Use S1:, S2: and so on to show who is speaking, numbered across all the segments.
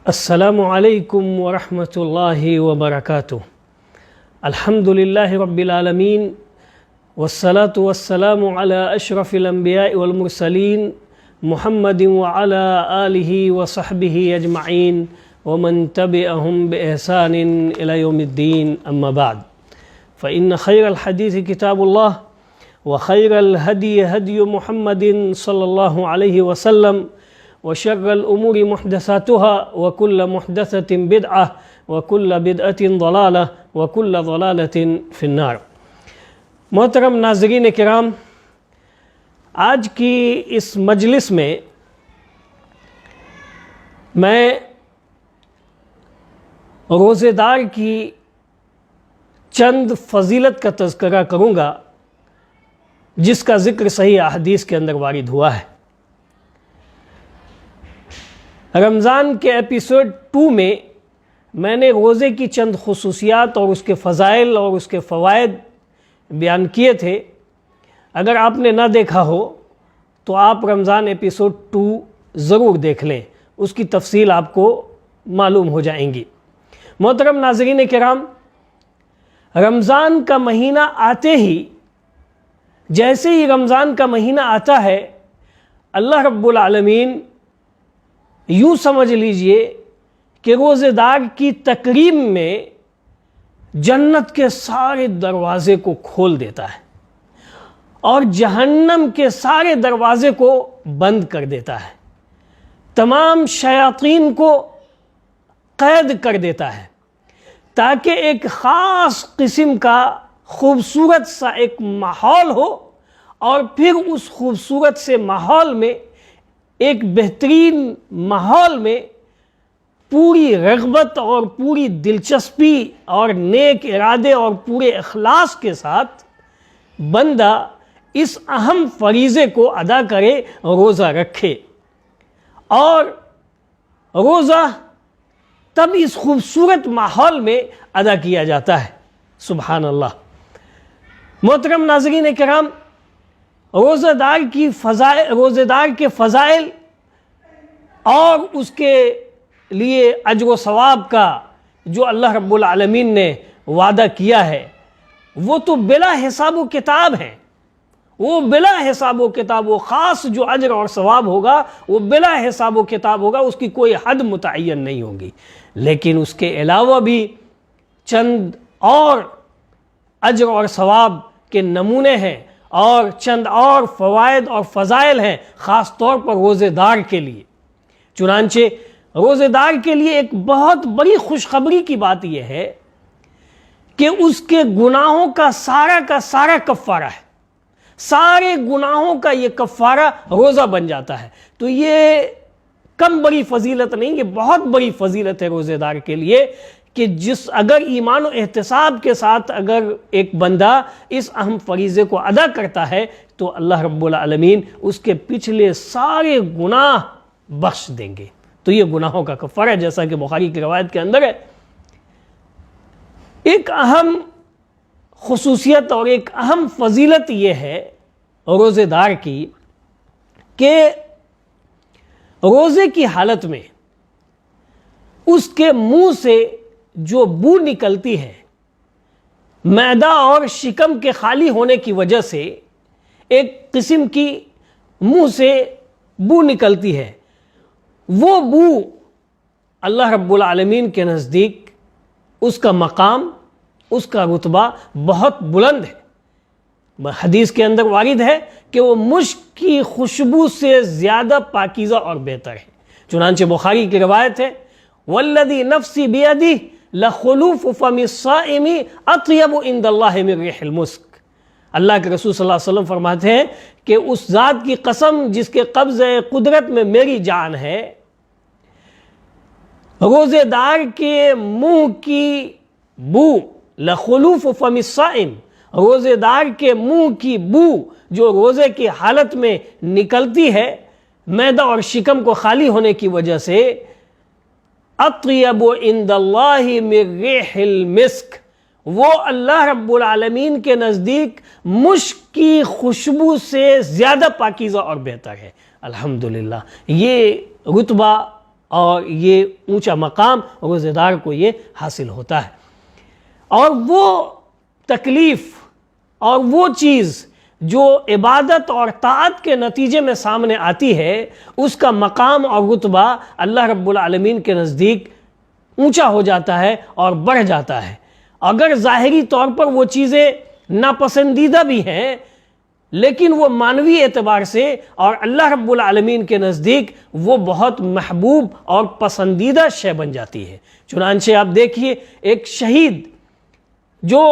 S1: السلام علیکم ورحمۃ اللہ وبرکاتہ۔ الحمد للہ رب العالمین والصلاة والسلام علی اشرف الانبیاء والمرسلین محمد وعلی آلہ وصحبہ اجمعین ومن تبعہم بإحسان الی یوم الدین، اما بعد فإن خیر الحدیث کتاب اللہ وخیر الہدی ہدی محمد صلی اللہ علیہ وسلم وشر الأمور محدثاتها وكل محدثة بدعة وكل بدعة ضلالة وكل ضلالة في النار۔ محترم ناظرین کرام، آج کی اس مجلس میں روزے دار کی چند فضیلت کا تذکرہ کروں گا جس کا ذکر صحیح احادیث کے اندر وارد ہوا ہے۔ رمضان کے ایپیسوڈ 2 میں نے روزے کی چند خصوصیات اور اس کے فضائل اور اس کے فوائد بیان کیے تھے۔ اگر آپ نے نہ دیکھا ہو تو آپ رمضان ایپیسوڈ 2 ضرور دیکھ لیں، اس کی تفصیل آپ کو معلوم ہو جائیں گی۔ محترم ناظرین کرام، رمضان کا مہینہ آتے ہی، جیسے ہی رمضان کا مہینہ آتا ہے، اللہ رب العالمین یوں سمجھ لیجئے کہ روزے دار کی تکریم میں جنت کے سارے دروازے کو کھول دیتا ہے اور جہنم کے سارے دروازے کو بند کر دیتا ہے، تمام شیاطین کو قید کر دیتا ہے، تاکہ ایک خاص قسم کا خوبصورت سا ایک ماحول ہو، اور پھر اس خوبصورت سے ماحول میں، ایک بہترین ماحول میں، پوری رغبت اور پوری دلچسپی اور نیک ارادے اور پورے اخلاص کے ساتھ بندہ اس اہم فریضے کو ادا کرے، روزہ رکھے۔ اور روزہ تب اس خوبصورت ماحول میں ادا کیا جاتا ہے۔ سبحان اللہ۔ محترم ناظرین کرام، روزہ دار کے فضائل اور اس کے لیے اجر و ثواب کا جو اللہ رب العالمین نے وعدہ کیا ہے، وہ تو بلا حساب و کتاب ہیں۔ وہ بلا حساب و کتاب، وہ خاص جو اجر اور ثواب ہوگا وہ بلا حساب و کتاب ہوگا، اس کی کوئی حد متعین نہیں ہوگی۔ لیکن اس کے علاوہ بھی چند اور اجر اور ثواب کے نمونے ہیں اور چند اور فوائد اور فضائل ہیں، خاص طور پر روزے دار کے لیے۔ چنانچہ روزے دار کے لیے ایک بہت بڑی خوشخبری کی بات یہ ہے کہ اس کے گناہوں کا سارا کفارہ ہے، سارے گناہوں کا یہ کفارہ روزہ بن جاتا ہے۔ تو یہ کم بڑی فضیلت نہیں، یہ بہت بڑی فضیلت ہے روزے دار کے لیے کہ اگر ایمان و احتساب کے ساتھ اگر ایک بندہ اس اہم فریضے کو ادا کرتا ہے تو اللہ رب العالمین اس کے پچھلے سارے گناہ بخش دیں گے۔ تو یہ گناہوں کا کفارہ ہے، جیسا کہ بخاری کی روایت کے اندر ہے۔ ایک اہم خصوصیت اور ایک اہم فضیلت یہ ہے روزے دار کی کہ روزے کی حالت میں اس کے منہ سے جو بو نکلتی ہے، معدہ اور شکم کے خالی ہونے کی وجہ سے ایک قسم کی منہ سے بو نکلتی ہے، وہ بو اللہ رب العالمین کے نزدیک اس کا مقام، اس کا رتبہ بہت بلند ہے۔ حدیث کے اندر وارد ہے کہ وہ مشک کی خوشبو سے زیادہ پاکیزہ اور بہتر ہے۔ چنانچہ بخاری کی روایت ہے، والذی نفسی بیدہ لخلوف فم الصائم اطیب عند اللہ من ریح المسک۔ اللہ کے رسول صلی اللہ علیہ وسلم فرماتے ہیں کہ اس ذات کی قسم جس کے قبضہ قدرت میں میری جان ہے، روزے دار کے منہ کی بو، لخلوف فم الصائم، روزے دار کے منہ کی بو جو روزے کی حالت میں نکلتی ہے معدہ اور شکم کو خالی ہونے کی وجہ سے، اطیب عند اللہ من ریح المسک، وہ اللہ رب العالمین کے نزدیک مشک کی خوشبو سے زیادہ پاکیزہ اور بہتر ہے۔ الحمدللہ، یہ رتبہ اور یہ اونچا مقام روزے دار کو یہ حاصل ہوتا ہے۔ اور وہ تکلیف اور وہ چیز جو عبادت اور طاعت کے نتیجے میں سامنے آتی ہے، اس کا مقام اور رتبہ اللہ رب العالمین کے نزدیک اونچا ہو جاتا ہے اور بڑھ جاتا ہے۔ اگر ظاہری طور پر وہ چیزیں ناپسندیدہ بھی ہیں، لیکن وہ معنوی اعتبار سے اور اللہ رب العالمین کے نزدیک وہ بہت محبوب اور پسندیدہ شے بن جاتی ہے۔ چنانچہ آپ دیکھیے، ایک شہید جو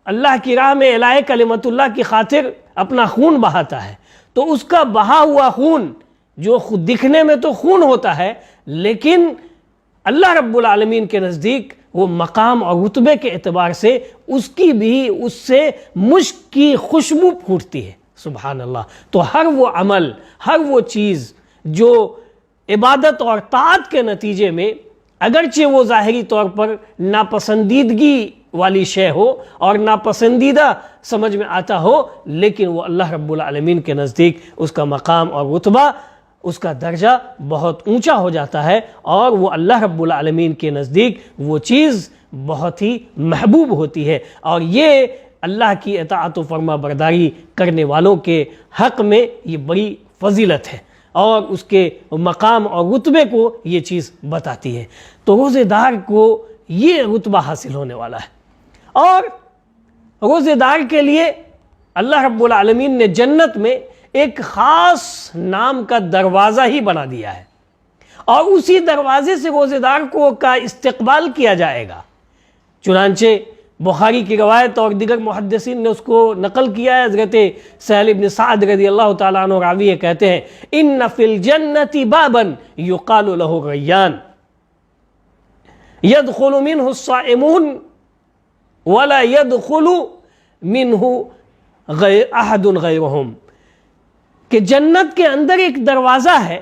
S1: اللہ کی راہ میں اعلاء کلمت اللہ کی خاطر اپنا خون بہاتا ہے، تو اس کا بہا ہوا خون جو خود دکھنے میں تو خون ہوتا ہے، لیکن اللہ رب العالمین کے نزدیک وہ مقام اور رتبے کے اعتبار سے اس کی بھی اس سے مشک کی خوشبو پھوٹتی ہے۔ سبحان اللہ۔ تو ہر وہ عمل، ہر وہ چیز جو عبادت اور طاعت کے نتیجے میں اگرچہ وہ ظاہری طور پر ناپسندیدگی والی شے ہو اور ناپسندیدہ سمجھ میں آتا ہو، لیکن وہ اللہ رب العالمین کے نزدیک اس کا مقام اور رتبہ، اس کا درجہ بہت اونچا ہو جاتا ہے، اور وہ اللہ رب العالمین کے نزدیک وہ چیز بہت ہی محبوب ہوتی ہے۔ اور یہ اللہ کی اطاعت و فرما برداری کرنے والوں کے حق میں یہ بڑی فضیلت ہے، اور اس کے مقام اور رتبے کو یہ چیز بتاتی ہے۔ تو روزے دار کو یہ رتبہ حاصل ہونے والا ہے، اور روزے دار کے لیے اللہ رب العالمین نے جنت میں ایک خاص نام کا دروازہ ہی بنا دیا ہے، اور اسی دروازے سے روزے دار کو کا استقبال کیا جائے گا۔ چنانچہ بخاری کی روایت اور دیگر محدثین نے اس کو نقل کیا ہے۔ حضرت سہل بن سعد رضی اللہ تعالیٰ عنہ راوی کہتے ہیں، ان فی الجنت بابا یقال له ریان يدخل منه الصائمون ولا يدخل منه احد غیرهم، کہ جنت کے اندر ایک دروازہ ہے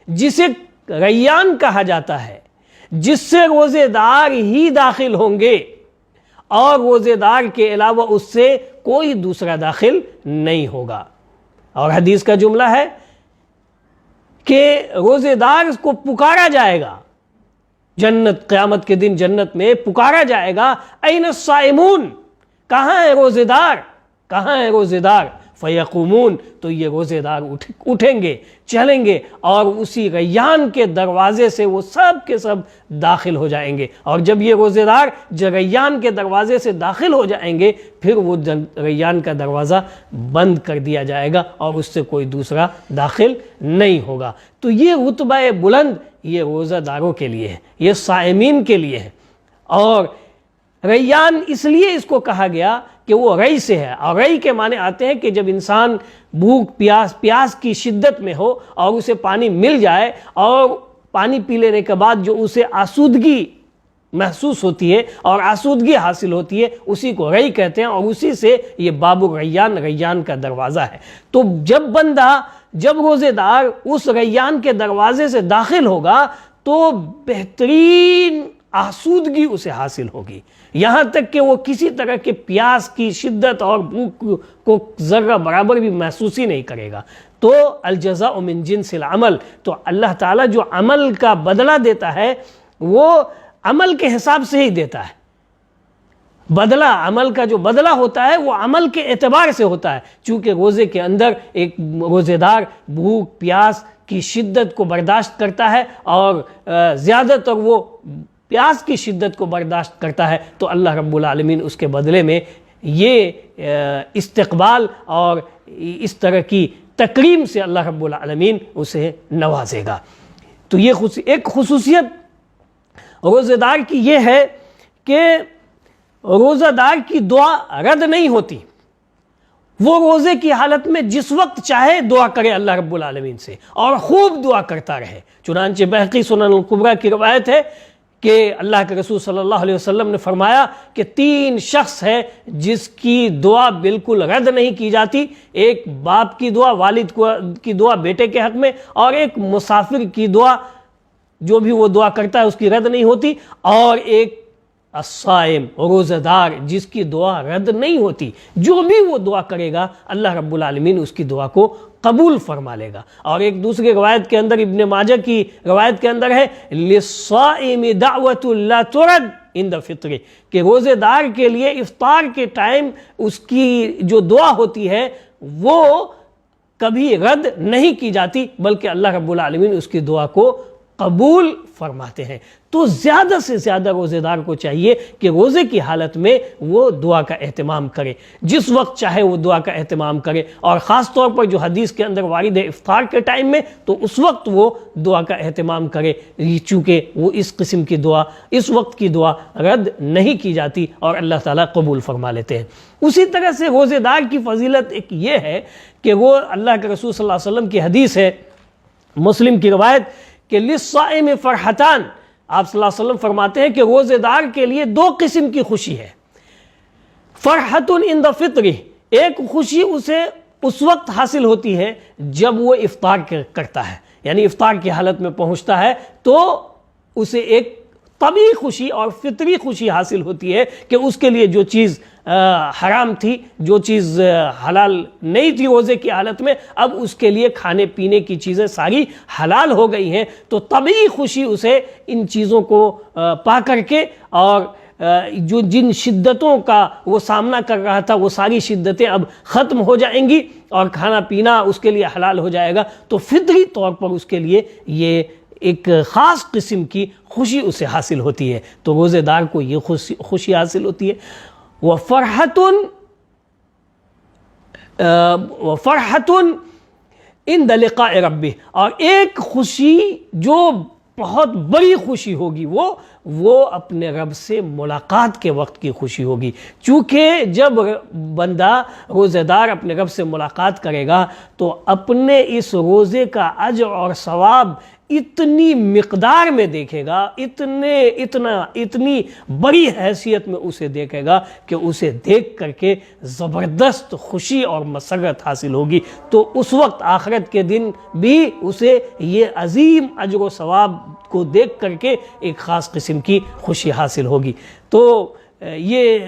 S1: جسے ریان کہا جاتا ہے، جس سے روزے دار ہی داخل ہوں گے، اور روزے دار کے علاوہ اس سے کوئی دوسرا داخل نہیں ہوگا۔ اور حدیث کا جملہ ہے کہ روزے دار کو پکارا جائے گا جنت، قیامت کے دن جنت میں پکارا جائے گا، این الصائمون، کہاں ہے روزے دار، کہاں ہے روزے دار؟ فیقومون، تو یہ روزے دار اٹھیں گے، چلیں گے، اور اسی ریان کے دروازے سے وہ سب کے سب داخل ہو جائیں گے۔ اور جب یہ روزے دار ریان کے دروازے سے داخل ہو جائیں گے، پھر وہ ریان کا دروازہ بند کر دیا جائے گا، اور اس سے کوئی دوسرا داخل نہیں ہوگا۔ تو یہ رتبہ بلند یہ روزہ داروں کے لیے ہے، یہ صائمین کے لیے ہے۔ اور ریان اس لیے اس کو کہا گیا کہ وہ ری سے ہے، اور ری کے معنی آتے ہیں کہ جب انسان بھوک پیاس کی شدت میں ہو اور اسے پانی مل جائے، اور پانی پی لینے کے بعد جو اسے آسودگی محسوس ہوتی ہے اور آسودگی حاصل ہوتی ہے، اسی کو ری کہتے ہیں، اور اسی سے یہ باب الریان، ریان کا دروازہ ہے۔ تو جب روزے دار اس ریان کے دروازے سے داخل ہوگا تو بہترین آسودگی اسے حاصل ہوگی، یہاں تک کہ وہ کسی طرح کے پیاس کی شدت اور بھوک کو ذرہ برابر بھی محسوس ہی نہیں کرے گا۔ تو الجزاء من جنس العمل، تو اللہ تعالیٰ جو عمل کا بدلہ دیتا ہے وہ عمل کے حساب سے ہی دیتا ہے۔ بدلہ، عمل کا جو بدلہ ہوتا ہے وہ عمل کے اعتبار سے ہوتا ہے، چونکہ روزے کے اندر ایک روزے دار بھوک پیاس کی شدت کو برداشت کرتا ہے، اور زیادہ تر وہ پیاس کی شدت کو برداشت کرتا ہے، تو اللہ رب العالمین اس کے بدلے میں یہ استقبال اور اس طرح کی تکریم سے اللہ رب العالمین اسے نوازے گا۔ تو یہ ایک خصوصیت روزہ دار کی یہ ہے کہ روزہ دار کی دعا رد نہیں ہوتی، وہ روزے کی حالت میں جس وقت چاہے دعا کرے اللہ رب العالمین سے، اور خوب دعا کرتا رہے۔ چنانچہ بہقی سنن الکبریٰ کی روایت ہے کہ اللہ کے رسول صلی اللہ علیہ وسلم نے فرمایا کہ 3 شخص ہے جس کی دعا بالکل رد نہیں کی جاتی، ایک باپ کی دعا، والد کی دعا بیٹے کے حق میں، اور ایک مسافر کی دعا جو بھی وہ دعا کرتا ہے اس کی رد نہیں ہوتی، اور ایک الصائم، روزہ دار، جس کی دعا رد نہیں ہوتی، جو بھی وہ دعا کرے گا اللہ رب العالمین اس کی دعا کو قبول فرما لے گا۔ اور ایک دوسری روایت کے اندر، ابن ماجہ کی روایت کے اندر ہے لِلصَّائِمِ دَعْوَةٌ لَا تُرَدْ عِنْدَ فِطْرِ، کہ روزے دار کے لیے افطار کے ٹائم اس کی جو دعا ہوتی ہے وہ کبھی رد نہیں کی جاتی، بلکہ اللہ رب العالمین اس کی دعا کو قبول فرماتے ہیں۔ تو زیادہ سے زیادہ روزے دار کو چاہیے کہ روزے کی حالت میں وہ دعا کا اہتمام کرے، جس وقت چاہے وہ دعا کا اہتمام کرے، اور خاص طور پر جو حدیث کے اندر وارد ہے افطار کے ٹائم میں، تو اس وقت وہ دعا کا اہتمام کرے، چونکہ وہ اس قسم کی دعا، اس وقت کی دعا رد نہیں کی جاتی اور اللہ تعالیٰ قبول فرما لیتے ہیں۔ اسی طرح سے روزے دار کی فضیلت ایک یہ ہے کہ وہ اللہ کے رسول صلی اللہ علیہ وسلم کی حدیث ہے، مسلم کی روایت، کہ لِلصَّائِمِ فَرْحَتَانِ، آپ صلی اللہ علیہ وسلم فرماتے ہیں کہ روزے دار کے لیے دو قسم کی خوشی ہے۔ فرحتٌ عند فطرہ، ایک خوشی اسے اس وقت حاصل ہوتی ہے جب وہ افطار کرتا ہے، یعنی افطار کی حالت میں پہنچتا ہے تو اسے ایک طبعی خوشی اور فطری خوشی حاصل ہوتی ہے کہ اس کے لیے جو چیز حرام تھی، جو چیز حلال نہیں تھی روزے کی حالت میں، اب اس کے لیے کھانے پینے کی چیزیں ساری حلال ہو گئی ہیں، تو طبعی خوشی اسے ان چیزوں کو پا کر کے، اور جو جن شدتوں کا وہ سامنا کر رہا تھا وہ ساری شدتیں اب ختم ہو جائیں گی اور کھانا پینا اس کے لیے حلال ہو جائے گا، تو فطری طور پر اس کے لیے یہ ایک خاص قسم کی خوشی اسے حاصل ہوتی ہے۔ تو روزے دار کو یہ خوشی حاصل ہوتی ہے۔ وَفَرْحَةٌ عِنْدَ لِقَاءِ رَبِّهِ، اور ایک خوشی جو بہت بڑی خوشی ہوگی وہ اپنے رب سے ملاقات کے وقت کی خوشی ہوگی، چونکہ جب بندہ روزے دار اپنے رب سے ملاقات کرے گا تو اپنے اس روزے کا اجر اور ثواب اتنی مقدار میں دیکھے گا، اتنی بڑی حیثیت میں اسے دیکھے گا کہ اسے دیکھ کر کے زبردست خوشی اور مسرت حاصل ہوگی، تو اس وقت آخرت کے دن بھی اسے یہ عظیم اجر و ثواب کو دیکھ کر کے ایک خاص قسم کی خوشی حاصل ہوگی۔ تو یہ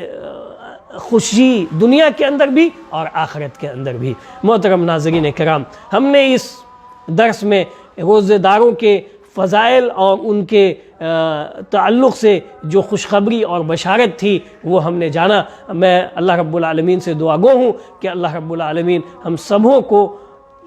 S1: خوشی دنیا کے اندر بھی اور آخرت کے اندر بھی۔ محترم ناظرین کرام، ہم نے اس درس میں روزے داروں کے فضائل اور ان کے تعلق سے جو خوشخبری اور بشارت تھی وہ ہم نے جانا۔ میں اللہ رب العالمین سے دعا گو ہوں کہ اللہ رب العالمین ہم سبوں کو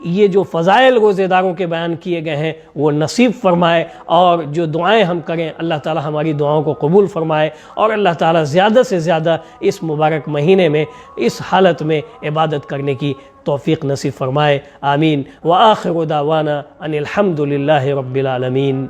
S1: یہ جو فضائل روزے داروں کے بیان کیے گئے ہیں وہ نصیب فرمائے، اور جو دعائیں ہم کریں اللہ تعالی ہماری دعاؤں کو قبول فرمائے، اور اللہ تعالی زیادہ سے زیادہ اس مبارک مہینے میں اس حالت میں عبادت کرنے کی توفیق نصیب فرمائے۔ آمین۔ وآخر دعوانا ان الحمد للہ رب العالمین۔